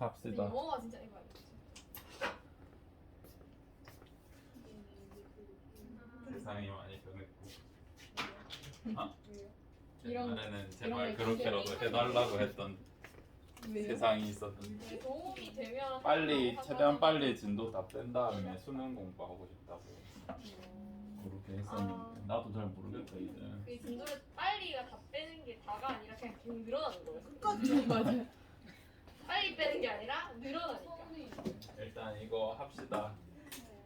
합시다. 영어가 진짜 이거 알겠지. 세상이 많이 변했고. 아? 이런- 옛날에는 제발 이런 그렇게라도 거 해달라고 했던 왜요? 세상이 있었는데 네, 도움이 되면 빨리 하고 최대한 하자면- 빨리 진도 다 뺀 다음에 수능 공부하고 싶다고 음. 그렇게 했었는데 나도 잘 모르겠다 이제. 그 진도를 빨리가 다 빼는 게 다가 아니라 그냥 계속 늘어나는 거예요. 끝까지 맞아요. 빨리 빼는 게 아니라 늘어나니까. 일단 이거 합시다.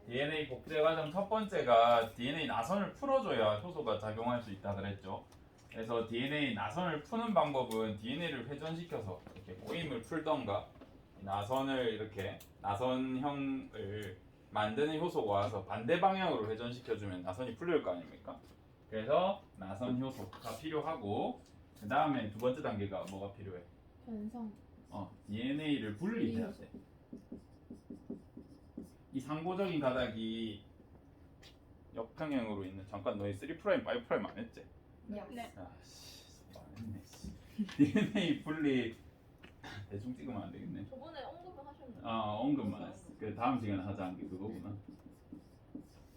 DNA 복제 과정 첫 번째가 DNA 나선을 풀어줘야 효소가 작용할 수 있다 그랬죠. 그래서 DNA 나선을 푸는 방법은 DNA를 회전시켜서 이렇게 꼬임을 풀던가 나선을 이렇게 나선형을 만드는 효소가 와서 반대 방향으로 회전시켜주면 나선이 풀릴 거 아닙니까? 그래서 나선 효소가 필요하고 그 다음에 두 번째 단계가 뭐가 필요해? 변성. DNA를 분리해야 돼. 이 상고적인 가닥이 역평행으로 있는 잠깐 너희 3', 5' 안 했지? 네. 아씨 안 했네. DNA 분리 대충 찍으면 안 되겠네. 저번에 언급을 하셨는데. 언급만 했어. 그 다음 시간에 하자는 게 그거구나.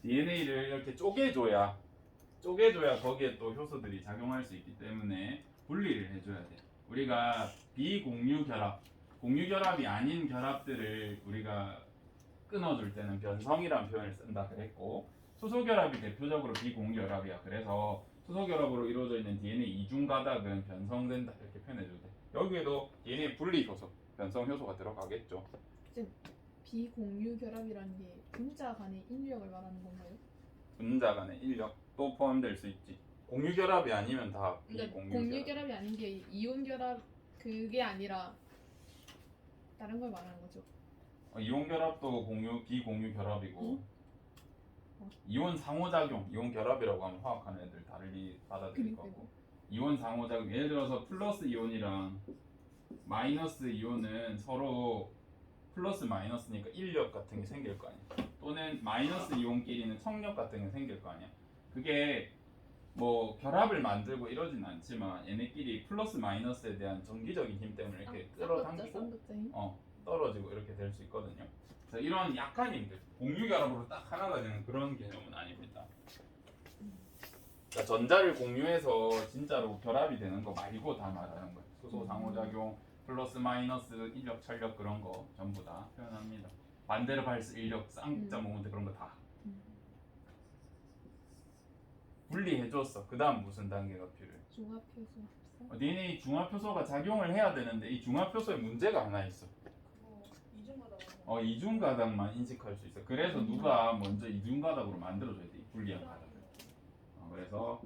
DNA를 이렇게 쪼개줘야 거기에 또 효소들이 작용할 수 있기 때문에 분리를 해줘야 돼. 우리가 비공유 결합, 공유 결합이 아닌 결합들을 우리가 끊어줄 때는 변성이라는 표현을 쓴다 그랬고 수소 결합이 대표적으로 비공유 결합이야. 그래서 수소 결합으로 이루어져 있는 DNA 이중 가닥은 변성된다 이렇게 표현해줘도 돼. 여기에도 DNA 분리 효소, 변성 효소가 들어가겠죠. 비공유 결합이라는 게 분자 간의 인력을 말하는 건가요? 분자 간의 인력도 포함될 수 있지. 공유 결합이 아니면 다 그러니까 비공유 공유 결합. 결합이 아닌 게 이온 결합 그게 아니라 다른 걸 말하는 거죠. 이온 결합도 비공유 결합이고 이온 상호작용, 이온 결합이라고 하면 화학하는 애들 다르게 받아들일 그러니까요. 거고 이온 상호작용, 예를 들어서 플러스 이온이랑 마이너스 이온은 서로 플러스 마이너스니까 인력 같은 게 생길 거 아니야. 또는 마이너스 이온끼리는 청력 같은 게 생길 거 아니야. 그게 뭐 결합을 만들고 이러진 않지만 얘네끼리 플러스 마이너스에 대한 정기적인 힘 때문에 이렇게 끌어당기고 쌍극자 힘? 떨어지고 이렇게 될 수 있거든요. 그래서 이런 약한 힘들, 공유 결합으로 딱 하나가 되는 그런 개념은 아닙니다. 그러니까 전자를 공유해서 진짜로 결합이 되는 거 말고 다 말하는 거예요. 수소 상호작용, 플러스 마이너스, 인력, 철력 그런 거 전부 다 표현합니다. 반대로 발수 인력, 쌍극자 모멘트 그런 거 다 분리해줬어. 그 다음 무슨 단계가 필요해? 중합효소 합성? DNA 중합효소가 작용을 해야 되는데 이 중합효소에 문제가 하나 있어. 이중가닥만 인식할 수 있어. 그래서 누가 먼저 이중가닥으로 만들어줘야 돼. 이 불리한 가닥을. 그래서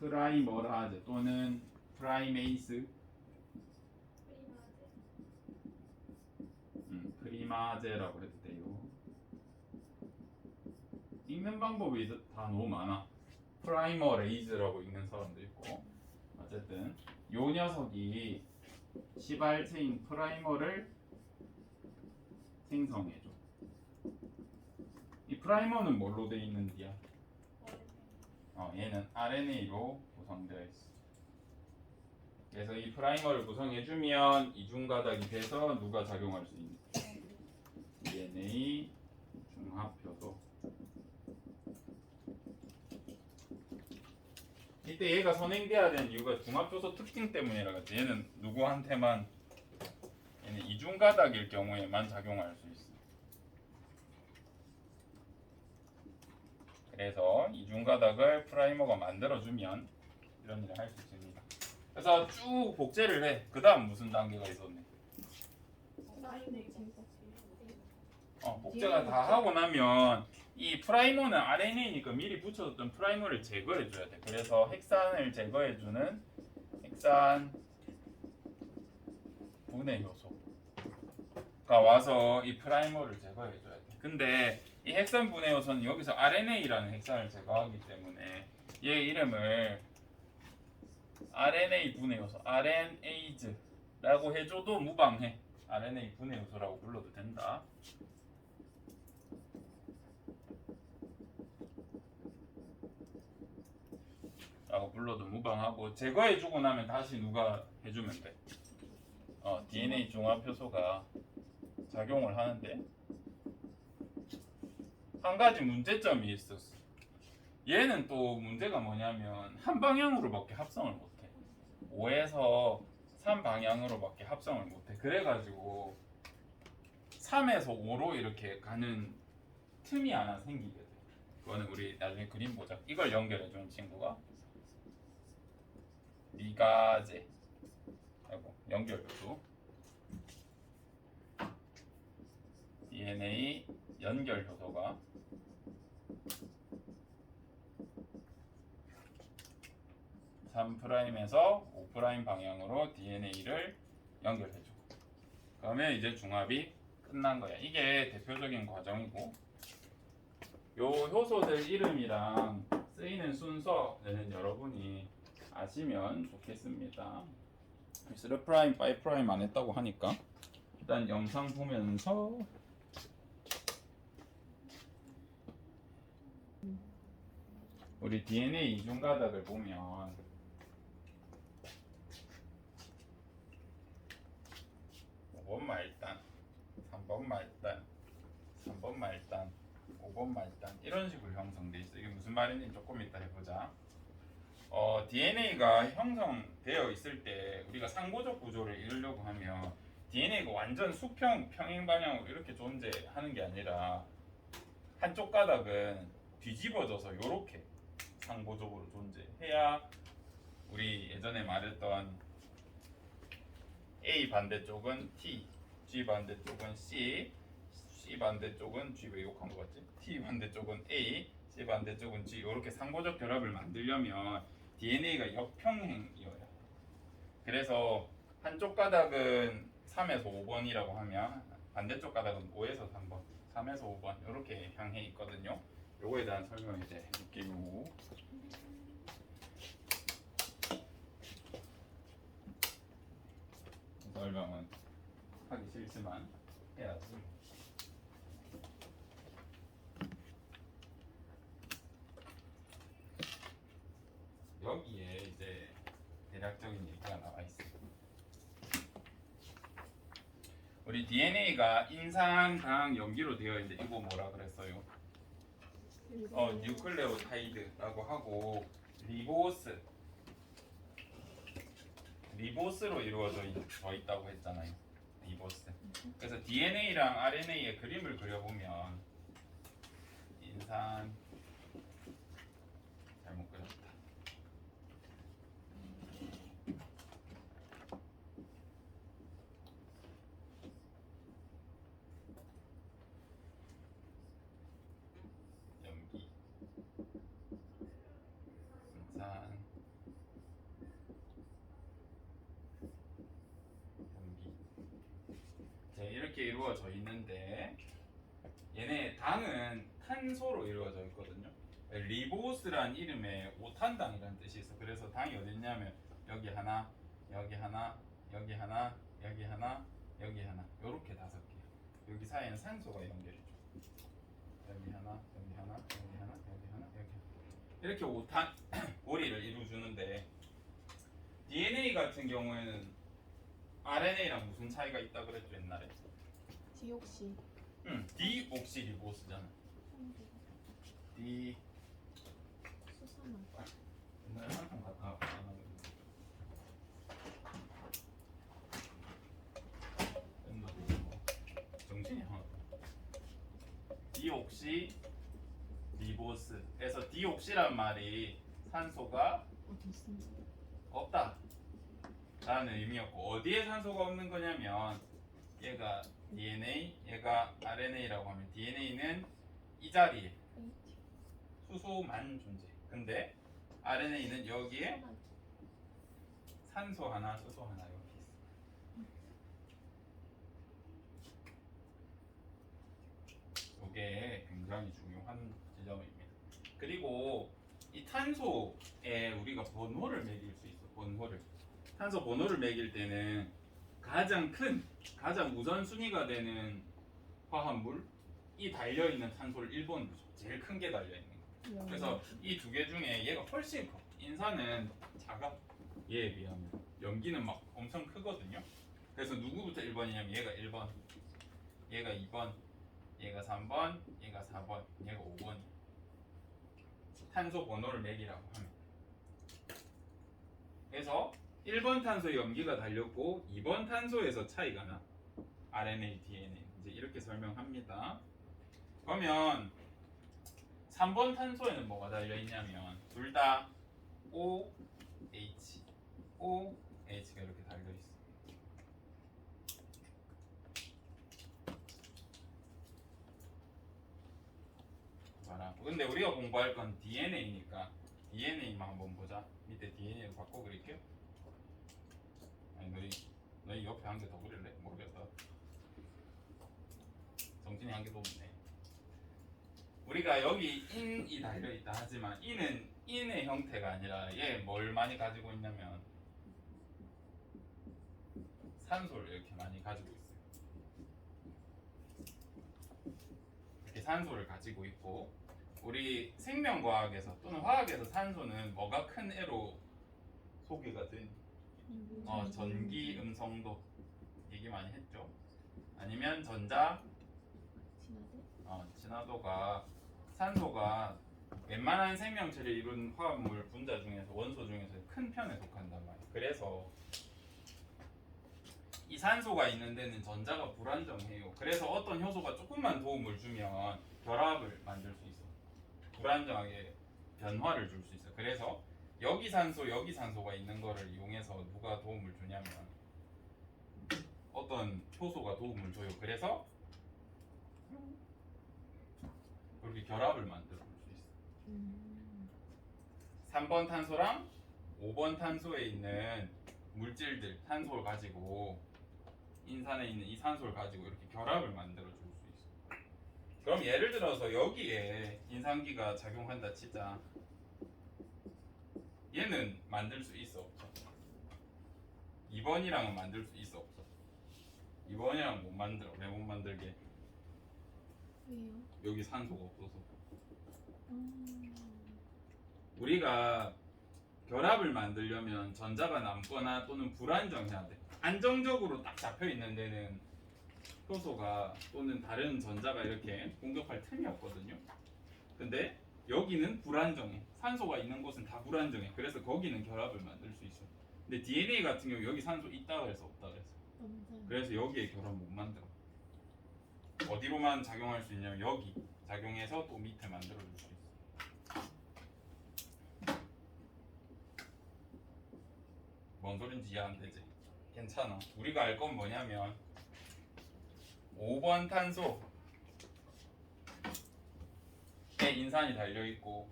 프라이머라제 또는 프라이메이스, 프리마제라고 해도 돼요. 읽는 방법이 다 너무 많아. 프라이머레이즈라고 읽는 사람도 있고. 어쨌든 요 녀석이 시발체인 프라이머를 생성해줘. 이 프라이머는 뭘로 돼 있는지야? 얘는 RNA로 구성되어 있어. 그래서 이 프라이머를 구성해주면 이중가닥이 돼서 누가 작용할 수 있는? DNA 중합효소. 이때 얘가 선행돼야 되는 이유가 중합효소 특징 때문이라 그랬지. 얘는 누구한테만 얘는 이중가닥일 경우에만 작용할 수 있어. 그래서 이중가닥을 프라이머가 만들어주면 이런 일을 할 수 있습니다. 그래서 쭉 복제를 해. 그 다음 무슨 단계가 있었네? 복제가 다 하고 나면 이 프라이머는 RNA니까 미리 붙여뒀던 프라이머를 제거해줘야 돼. 그래서 핵산을 제거해주는 핵산 분해 효소가 와서 이 프라이머를 제거해줘야 돼. 근데 이 핵산 분해 효소는 여기서 RNA라는 핵산을 제거하기 때문에 얘 이름을 RNA 분해 효소, RNAs라고 해줘도 무방해. RNA 분해 효소라고 불러도 된다. 라고 불러도 무방하고 제거해주고 나면 다시 누가 해주면 돼? DNA 중합 효소가 작용을 하는데 한 가지 문제점이 있었어. 얘는 또 문제가 뭐냐면 한 방향으로밖에 합성을 못해. 5에서 3 방향으로밖에 합성을 못해. 그래가지고 3에서 5로 이렇게 가는 틈이 하나 생기게 돼. 그거는 우리 나중에 그림 보자. 이걸 연결해주는 친구가 리가제. 아이고 연결효소. DNA 연결효소가 3'에서 5' 방향으로 DNA를 연결해줘. 그러면 이제 중합이 끝난 거야. 이게 대표적인 과정이고, 요 효소들 이름이랑 쓰이는 순서는 여러분이 아시면 좋겠습니다. 3', 5' 안 했다고 하니까 일단 영상 보면서 우리 DNA 이중 가닥을 보면 5번 말단, 3번 말단, 3번 말단, 5번 말단 이런 식으로 형성돼 있어. 이게 무슨 말인지 조금 이따 해보자. DNA가 형성되어 있을 때 우리가 상고적 구조를 이루려고 하면 DNA가 완전 수평, 평행 방향으로 이렇게 존재하는 게 아니라 한쪽 가닥은 뒤집어져서 이렇게 상고적으로 존재해야 우리 예전에 말했던 A 반대쪽은 T, G 반대쪽은 C, C 반대쪽은 G 왜 욕한 거 같지? T 반대쪽은 A, C 반대쪽은 G 이렇게 상고적 결합을 만들려면 DNA가 역평행이어야 돼. 그래서 한쪽 가닥은 3에서 5번이라고 하면 반대쪽 가닥은 5에서 3번, 3에서 5번 이렇게 향해 있거든요. 요거에 대한 설명을 이제 해줄게요. 설명은 하기 싫지만 해야지. 여기에 이제 대략적인 얘기가 나와 있어요. 우리 DNA가 인산, 당, 염기로 되어 있는데 이거 뭐라 그랬어요? 뉴클레오타이드라고 하고 리보스로 이루어져 있다고 했잖아요. 리보스. 그래서 DNA랑 RNA의 그림을 그려보면 인산 잘못 그렸다. 염기 인산 이렇게 이루어져 있는데 얘네 당은 탄소로 이루어져 있거든요. 리보스란 이름에 오탄당이라는 뜻이 있어. 그래서 당이 어디 있냐면 여기 하나, 여기 하나, 여기 하나, 여기 하나, 여기 하나 요렇게 5개. 여기 사이에는 산소가 연결해줘. 여기 하나, 여기 하나, 여기 하나, 여기 하나, 여기 하나. 이렇게 오탄 고리를 이루어주는데 DNA 같은 경우에는 RNA랑 무슨 차이가 있다 그랬죠 옛날에? 디옥시. 디옥시리보스잖아. 디 수산화. 옛날에 한참 갔다 왔잖아. 정신이 하나도. 디옥시리보스에서 디옥시란 말이 산소가 어디 있습니다. 없다 라는 의미였고, 어디에 산소가 없는 거냐면 얘가 DNA, 얘가 RNA라고 하면 DNA는 이 자리에 수소만 존재. 근데 RNA는 여기에 산소 하나, 수소 하나 이렇게 있어. 이게 굉장히 중요한 지점입니다. 그리고 이 탄소에 우리가 번호를 매길 수 있어. 탄소 번호를 매길 때는 가장 우선순위가 되는 화합물이 달려있는 탄소를 1번 두죠. 제일 큰 게 달려있는 거. 그래서 이 2개 중에 얘가 훨씬 커. 인산은 작아. 얘에 비하면. 염기는 막 엄청 크거든요. 그래서 누구부터 1번이냐면 얘가 1번, 얘가 2번, 얘가 3번, 얘가 4번, 얘가 5번. 탄소 번호를 매기라고 하면. 그래서 1번 탄소에 염기가 달렸고 2번 탄소에서 차이가 나. RNA, DNA. 이제 이렇게 설명합니다. 그러면 3번 탄소에는 뭐가 달려 있냐면 둘 다 OH, OH가 이렇게 달려 있어. 봐라. 근데 우리가 공부할 건 DNA니까 DNA만 한번 보자. 밑에 DNA로 바꿔 그릴게요. 아니 너희 옆에 한 개 더 그릴래? 모르겠다. 정진이 한 개 더 없네. 우리가 여기 인이 달려있다 하지만 인은 인의 형태가 아니라 얘 뭘 많이 가지고 있냐면 산소를 이렇게 많이 가지고 있어요. 이렇게 산소를 가지고 있고 우리 생명과학에서 또는 화학에서 산소는 뭐가 큰 애로 소개가 된? 전기, 음성도 얘기 많이 했죠. 아니면 전자, 진화도가 산소가 웬만한 생명체를 이룬 화합물 분자 중에서 원소 중에서 큰 편에 속한단 말이에요. 그래서 이 산소가 있는 데는 전자가 불안정해요. 그래서 어떤 효소가 조금만 도움을 주면 결합을 만들 수 있어. 불안정하게 변화를 줄 수 있어. 그래서 여기 산소, 여기 산소가 있는 거를 이용해서 누가 도움을 주냐면 어떤 효소가 도움을 줘요. 그래서 그렇게 결합을 만들어 볼 수 있어. 3번 탄소랑 5번 탄소에 있는 물질들, 산소를 가지고 인산에 있는 이 산소를 가지고 이렇게 결합을 만들어 줄 수 있어. 그럼 예를 들어서 여기에 인산기가 작용한다 치자. 얘는 만들 수 있어 없어? 2번이랑은 만들 수 있어 없어? 2번이랑 못 만들어. 왜 못 만들게? 왜요? 여기 산소가 없어서. 우리가 결합을 만들려면 전자가 남거나 또는 불안정해야 돼. 안정적으로 딱 잡혀 있는 데는 효소가 또는 다른 전자가 이렇게 공격할 틈이 없거든요. 근데 여기는 불안정해. 산소가 있는 곳은 다 불안정해. 그래서 거기는 결합을 만들 수 있어. 근데 DNA 같은 경우 여기 산소 있다 그래서 없다 그래서. 그래서 여기에 결합 못 만들어. 어디로만 작용할 수 있냐면 여기 작용해서 또 밑에 만들어 줄 수 있어. 뭔 소린지 이해 안 되지? 괜찮아. 우리가 알 건 뭐냐면 5번 탄소에 인산이 달려 있고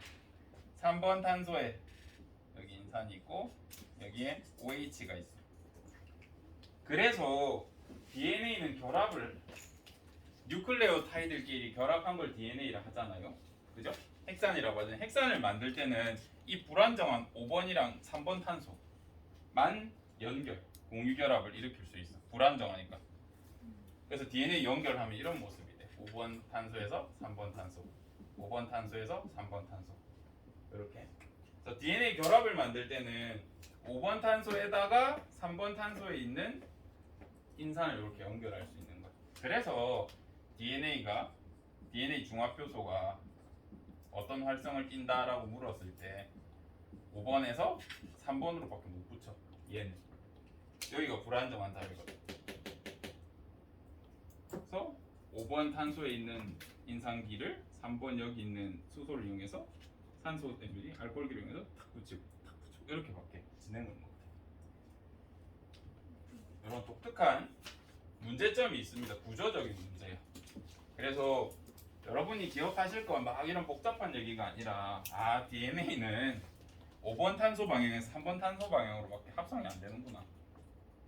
3번 탄소에 여기 인산이 있고 여기에 OH가 있어. 그래서 DNA는 결합을 뉴클레오타이드끼리 결합한 걸 DNA라 하잖아요. 그죠? 핵산이라고 하잖아요. 핵산을 만들 때는 이 불안정한 5번이랑 3번 탄소만 연결, 공유 결합을 일으킬 수 있어. 불안정하니까. 그래서 DNA 연결하면 이런 모습이 돼. 5번 탄소에서 3번 탄소, 5번 탄소에서 3번 탄소. 이렇게. 그래서 DNA 결합을 만들 때는 5번 탄소에다가 3번 탄소에 있는 인산을 이렇게 연결할 수 있는 거야. 그래서 DNA 중합효소가 어떤 활성을 띈다라고 물었을 때 5번에서 3번으로밖에 못 붙여. 얘는 여기가 불안정한 답이거든. 그래서 5번 탄소에 있는 인산기를 3번 여기 있는 수소를 이용해서 산소 때문에 알코올기를 이용해서 탁 붙이고 이렇게 밖에 진행을 못해. 이런 독특한 문제점이 있습니다. 구조적인 문제예요. 그래서 여러분이 기억하실 건 막 이런 복잡한 얘기가 아니라 DNA는 5번 탄소 방향에서 3번 탄소 방향으로밖에 합성이 안 되는구나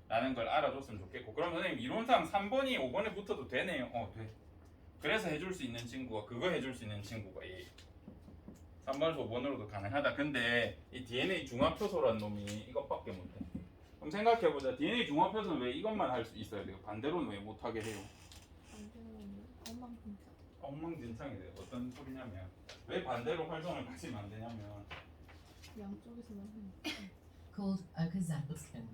라는 걸 알아줬으면 좋겠고, 그럼 선생님 이론상 3번이 5번에 붙어도 되네요. 돼. 그래서 해줄 수 있는 친구가 그거 해줄 수 있는 친구가 이 3번에서 5번으로도 가능하다. 근데 이 DNA 중합효소란 놈이 이것밖에 못해. 그럼 생각해보자. DNA 중합효소는 왜 이것만 할 수 있어야 돼요? 반대로는 왜 못하게 해요? 엉망진창이 돼요. 어떤 소리냐면 왜 반대로 활성을 가지면 안 되냐면 양쪽에서만 하니까. called Okazatliskin.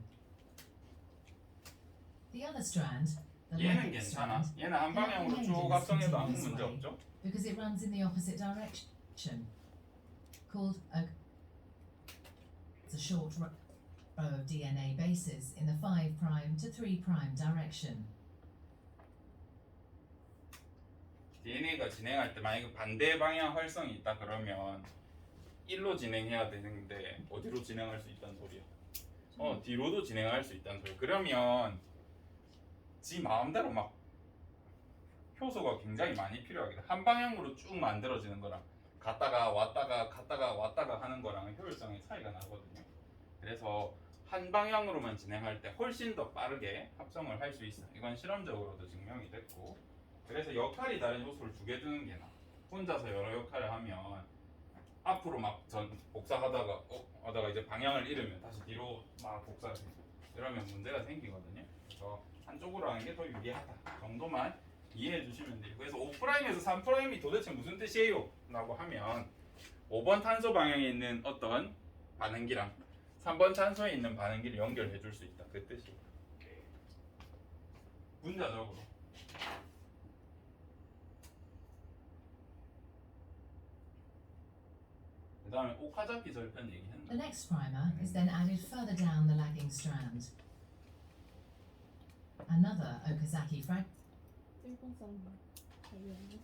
The other strand, the 얘는 lagging 괜찮아. strand, 얘는 한 방향으로 쭉 합성해도 아무 문제 없죠. because it runs in the opposite direction, called a. It's a short row of DNA bases in the 5' to 3' direction. DNA가 진행할 때 만약에 반대 방향 활성이 있다 그러면 1로 진행해야 되는데 어디로 진행할 수 있다는 소리야? 뒤로도 진행할 수 있다는 소리. 그러면 지 마음대로 막 효소가 굉장히 많이 필요하겠다. 한 방향으로 쭉 만들어지는 거랑 갔다가 왔다가 하는 거랑 효율성의 차이가 나거든요. 그래서 한 방향으로만 진행할 때 훨씬 더 빠르게 합성을 할 수 있어. 이건 실험적으로도 증명이 됐고. 그래서 역할이 다른 요소를 두 개 두는 게 나아. 혼자서 여러 역할을 하면 앞으로 막 복사하다가 하다가 이제 방향을 잃으면 다시 뒤로 막 복사를 해. 이러면 문제가 생기거든요. 그래서 한쪽으로 하는 게 더 유리하다 정도만 이해해 주시면 돼요. 그래서 5'에서 3'이 도대체 무슨 뜻이에요? 라고 하면 5번 탄소 방향에 있는 어떤 반응기랑 3번 탄소에 있는 반응기를 연결해 줄 수 있다. 그 뜻이에요. 문자적으로. 그 다음에 오카자키 절편 The 얘기했나? next primer is then added further down the lagging strand. Another Okazaki fragment. 일본 사람 관리하는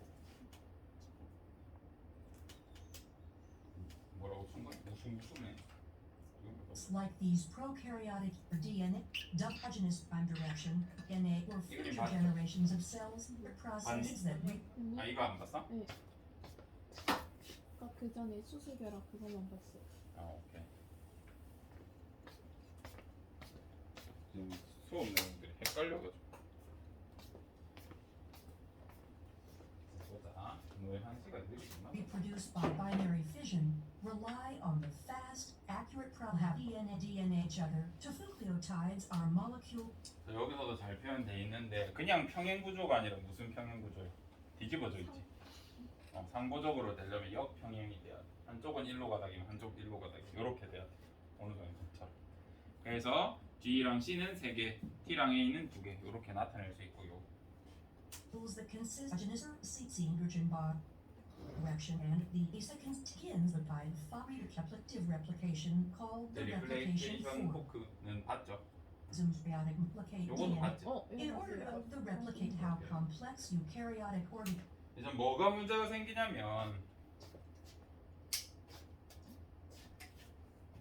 뭐라고 친 거야? 무슨 Like these prokaryotic DNA, double-paginous prime direction, DNA, or future generations of cells, processes that we 아 이거 안 봤어? 아까 그 전에 수수결합 그거만 봤어. 아 오케이. 지금 수업 내용들이 헷갈려가지고. 보자. 왜 한 시간 느리구나. reproduce by binary fission rely on the fast, accurate have DNA each other. Nucleotides are molecule 여기서도 잘 표현돼 있는데 그냥 평행 구조가 아니라 무슨 평행 구조야? 뒤집어져 있지. 상고적으로 되려면 역평행이 돼야 돼. 한쪽은 1로 가닥이면 한쪽 1로 가닥이 이렇게 돼야 돼. 어느 정도처럼. 그래서 G랑 C는 3개, T랑 A는 2개 이렇게 나타낼 수 있고요. rules that consist of hydrogen bond direction and the seconds by replicative replication called the replication 리플레이테이션 form. 포크는 봤죠? Symbiotic replicate 요것도 DNA. 봤지? In 이거 order 봤어요. to replicate how complex eukaryotic organisms 이제 뭐가 문제가 생기냐면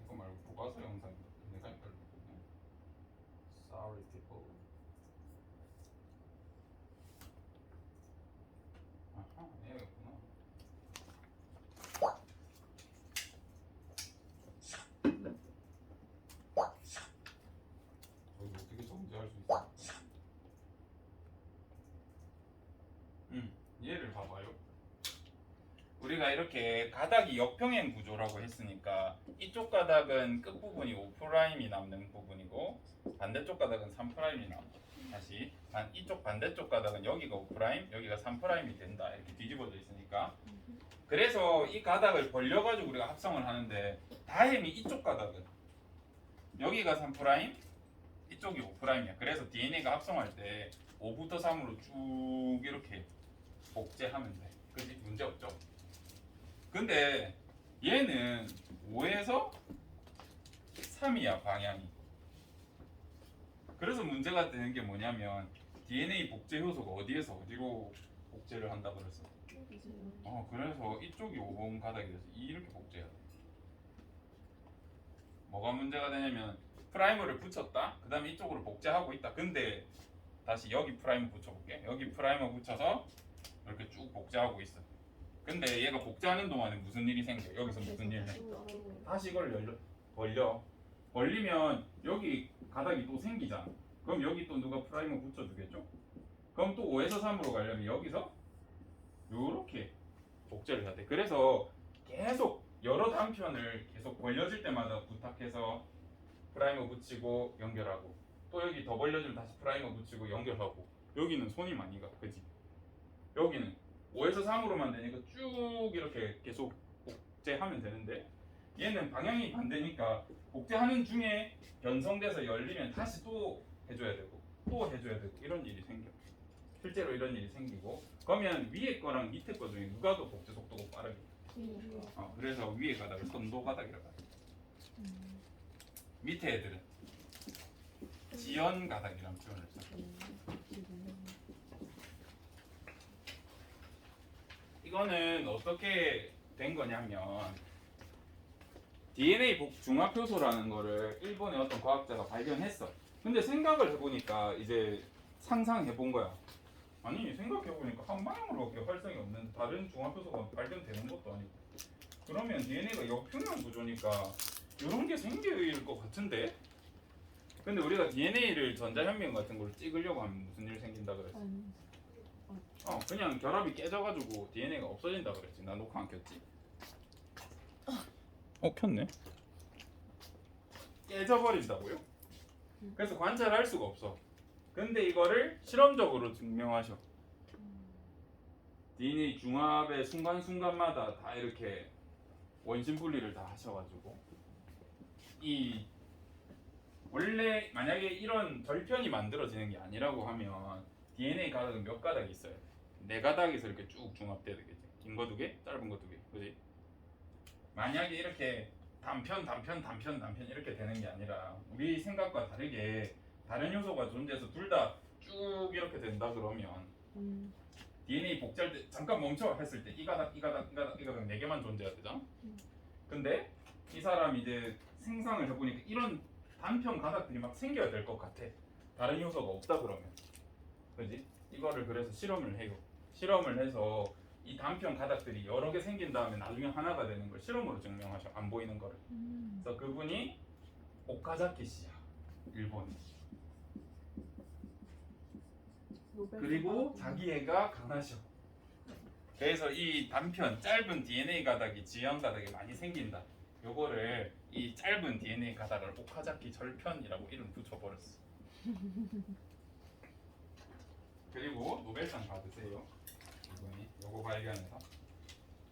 이거 말고 교과서 영상 내가 헷갈렸거든요. Sorry people. 아하, 얘였구나. 저기 어떻게 정지할 수 있어? 얘를 봐봐요. 우리가 이렇게 가닥이 역평행 구조라고 했으니까 이쪽 가닥은 끝부분이 5'이 남는 부분이고 반대쪽 가닥은 3'이 남아. 다시 이쪽 반대쪽 가닥은 여기가 5', 여기가 3'이 된다. 이렇게 뒤집어져 있으니까. 그래서 이 가닥을 벌려가지고 우리가 합성을 하는데 다행히 이쪽 가닥은 여기가 3', 이쪽이 5'이야. 그래서 DNA가 합성할 때 5부터 3으로 쭉 이렇게 복제하면 돼. 그지? 문제 없죠? 근데 얘는 5에서 3이야 방향이. 그래서 문제가 되는 게 뭐냐면 DNA 복제 효소가 어디에서 어디로 복제를 한다 그랬어. 그래서 이쪽이 5번 가닥이 돼서 이렇게 복제해야 돼. 뭐가 문제가 되냐면 프라이머를 붙였다. 그 다음에 이쪽으로 복제하고 있다. 근데 다시 여기 프라이머 붙여볼게. 여기 프라이머 붙여서 이렇게 쭉 복제하고 있어. 근데 얘가 복제하는 동안에 무슨 일이 생겨? 여기서 무슨 일이 생겨? 다시 이걸 벌리면 여기 가닥이 또 생기잖아. 그럼 여기 또 누가 프라이머 붙여주겠죠? 그럼 또 5에서 3으로 가려면 여기서 요렇게 복제를 해야 돼. 그래서 계속 여러 단편을 계속 벌려질 때마다 부탁해서 프라이머 붙이고 연결하고 또 여기 더 벌려지면 다시 프라이머 붙이고 연결하고. 여기는 손이 많이 가. 그치? 여기는 5에서 3으로만 되니까 쭉 이렇게 계속 복제하면 되는데 얘는 방향이 반대니까 복제하는 중에 변성돼서 열리면 다시 또 해줘야 되고 또 해줘야 되고 이런 일이 생겨. 실제로 이런 일이 생기고 그러면 위에 거랑 밑에 거 중에 누가 더 복제 속도가 빠르게? 그래서 위에 가닥을 선도 가닥이라고 하죠. 밑에 애들은 지연 가닥이라는 표현을 써요. 이거는 어떻게 된 거냐면 DNA 중합 효소라는 거를 일본의 어떤 과학자가 발견했어. 근데 생각을 해보니까 이제 상상해 본 거야. 아니 생각해 보니까 한 방향으로밖에 활성이 없는 다른 중합 효소가 발견되는 것도 아니고. 그러면 DNA가 역평형 구조니까 이런 게 생길 것 같은데. 근데 우리가 DNA를 전자현미경 같은 걸 찍으려고 하면 무슨 일 생긴다 그랬어? 그냥 결합이 깨져가지고 DNA가 없어진다 그랬지. 나 녹화 안 켰지? 켰네. 깨져버린다고요? 그래서 관찰할 수가 없어. 근데 이거를 실험적으로 증명하셔. DNA 중합의 순간순간마다 다 이렇게 원심 분리를 다 하셔가지고 이 원래 만약에 이런 절편이 만들어지는 게 아니라고 하면 DNA 가닥은 몇 가닥이 있어요? 4가닥에서 이렇게 쭉 중합돼야 되겠지. 긴 거 2개, 짧은 거 2개, 그지? 만약에 이렇게 단편 이렇게 되는 게 아니라 우리 생각과 다르게 다른 요소가 존재해서 둘 다 쭉 이렇게 된다 그러면 DNA 복제할 때 잠깐 멈춰 했을 때 이 가닥 4개만 존재해야 되잖아. 근데 이 사람이 이제 생성을 해보니까 이런 단편 가닥들이 막 생겨야 될 것 같아. 다른 요소가 없다 그러면, 그지? 이거를 그래서 실험을 해요. 실험을 해서 이 단편 가닥들이 여러 개 생긴 다음에 나중에 하나가 되는 걸 실험으로 증명하셔. 안 보이는 거를. 그래서 그분이 오카자키 씨야, 일본. 그리고 자기 애가 강하셔. 그래서 이 단편 짧은 DNA 가닥이 지연 가닥이 많이 생긴다. 요거를 이 짧은 DNA 가닥을 오카자키 절편이라고 이름 붙여버렸어. 그리고 노벨상 받으세요. 이분이 요거 발견해서.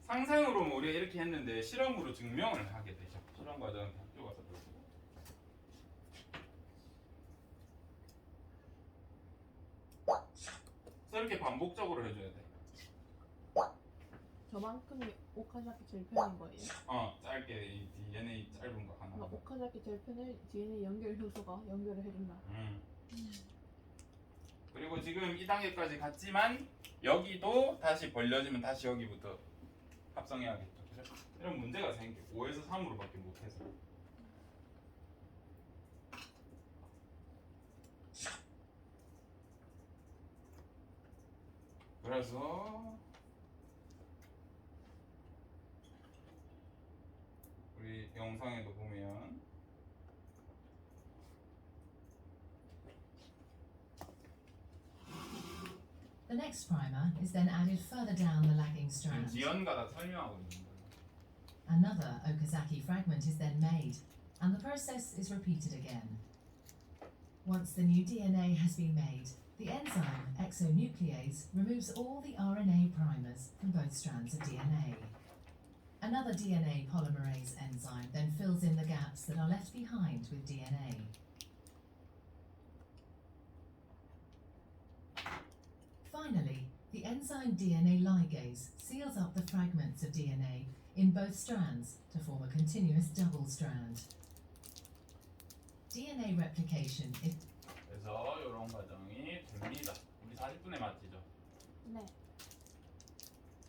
상상으로는 우리가 이렇게 했는데 실험으로 증명을 하게 되죠. 실험 과정은 학교 가서 배우고. 그래서 이렇게 반복적으로 해줘야 돼. 저만큼이 오카자키 절편인 거예요. 짧게 이 DNA 짧은 거 하나. 오카자키 절편을 DNA 연결 효소가 연결을 해준다. 그리고 지금 이 단계까지 갔지만 여기도 다시 벌려지면 다시 여기부터 합성해야겠죠. 그죠? 이런 문제가 생겨. 5에서 3으로밖에 못해서. 그래서 우리 영상에도 보면 The next primer is then added further down the lagging strand. 지연가다 설명하고 있는 거예요. Another Okazaki fragment is then made, and the process is repeated again. Once the new DNA has been made, the enzyme exonuclease removes all the RNA primers from both strands of DNA. Another DNA polymerase enzyme then fills in the gaps that are left behind with DNA. Finally, the enzyme DNA ligase seals up the fragments of DNA in both strands to form a continuous double strand. DNA replication is 그래서 이런 과정이 됩니다. 우리 40분에 맞히죠? 네.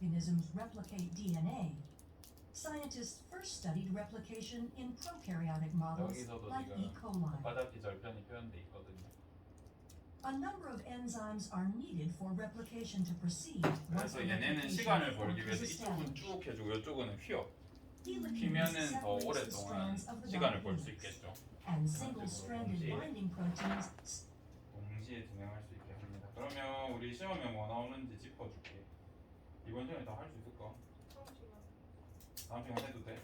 Organisms replicate DNA. Scientists first studied replication in prokaryotic models 여기서도 like 지금 E. coli. 오카자키 절편이 표현돼 있거든요. A number of enzymes are needed for replication to proceed. once 그래서 the 얘네는 replication 시간을 fork 벌기 is 위해서 이쪽은 established. 쭉 해주고 이쪽은 휘어. Helices 휘면은 더 separates the 오랫동안 strands of the 시간을 벌 수 helix, 있겠죠. and single-stranded 동시에. binding proteins 동시에 진행할 수 있게 합니다. 그러면 우리 시험에 뭐 나오는지 짚어줄게. 이번 시간에 다 할 수 있을까? 다음 시간 해도 돼?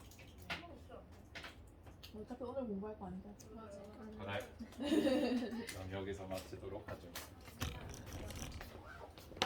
어차피 오늘 공부할 거 아닌데. 그래. 그럼 여기서 마치도록 하죠.